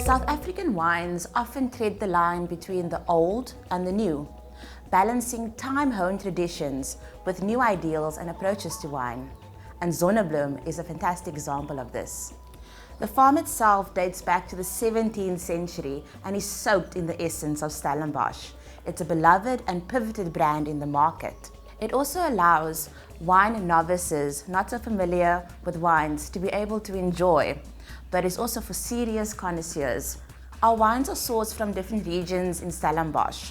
South African wines often tread the line between the old and the new, balancing time-honed traditions with new ideals and approaches to wine. And Zonnebloem is a fantastic example of this. The farm itself dates back to the 17th century and is soaked in the essence of Stellenbosch. It's a beloved and pivoted brand in the market. It also allows wine novices not so familiar with wines to be able to enjoy, but it's also for serious connoisseurs. Our wines are sourced from different regions in Stellenbosch,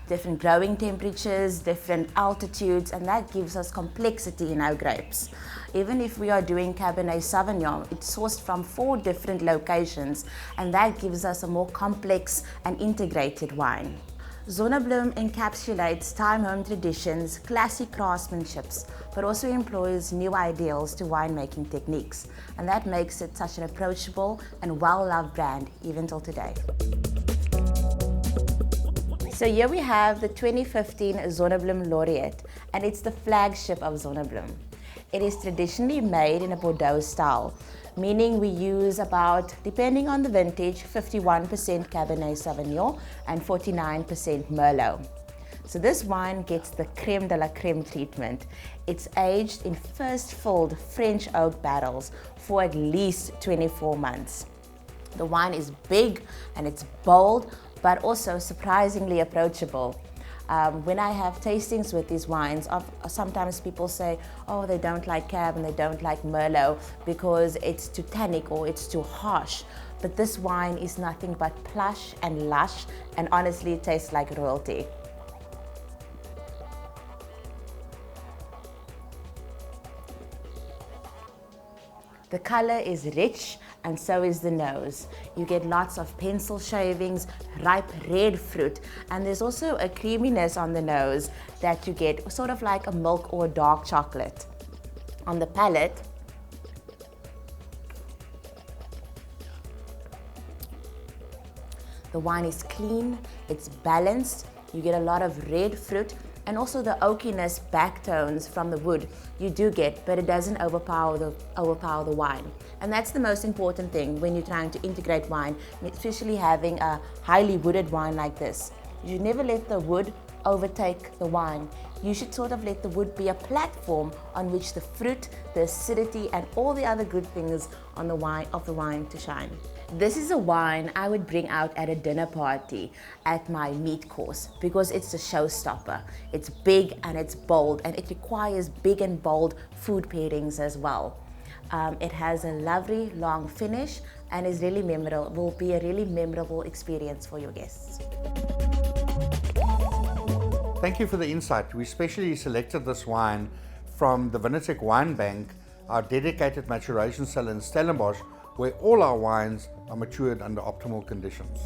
different growing temperatures, different altitudes, and that gives us complexity in our grapes. Even if we are doing Cabernet Sauvignon, it's sourced from 4 different locations, and that gives us a more complex and integrated wine. Zonnebloem encapsulates time-honed traditions, classic craftsmanships, but also employs new ideals to winemaking techniques, and that makes it such an approachable and well-loved brand even till today. So here we have the 2015 Zonnebloem Laureat, and it's the flagship of Zonnebloem. It is traditionally made in a Bordeaux style, meaning we use about, depending on the vintage, 51% Cabernet Sauvignon and 49% Merlot. So this wine gets the creme de la creme treatment. It's aged in first filled French oak barrels for at least 24 months. The wine is big and it's bold, but also surprisingly approachable. When I have tastings with these wines, sometimes people say, oh, they don't like Cab and they don't like Merlot because it's too tannic or it's too harsh. But this wine is nothing but plush and lush, and honestly, it tastes like royalty. The color is rich, and so is the nose. You get lots of pencil shavings, ripe red fruit, and there's also a creaminess on the nose that you get, sort of like a milk or a dark chocolate. On the palate, the wine is clean, it's balanced, you get a lot of red fruit, and also the oakiness backtones from the wood you do get, but it doesn't overpower the wine. And that's the most important thing when you're trying to integrate wine, especially having a highly wooded wine like this. You should never let the wood overtake the wine. You should sort of let the wood be a platform on which the fruit, the acidity, and all the other good things on the wine to shine. This is a wine I would bring out at a dinner party at my meat course because it's a showstopper. It's big and it's bold, and it requires big and bold food pairings as well. It has a lovely long finish and is really memorable. Will be a really memorable experience for your guests. Thank you for the insight. We specially selected this wine from the Vinatec Wine Bank, our dedicated maturation cell in Stellenbosch, where all our wines are matured under optimal conditions.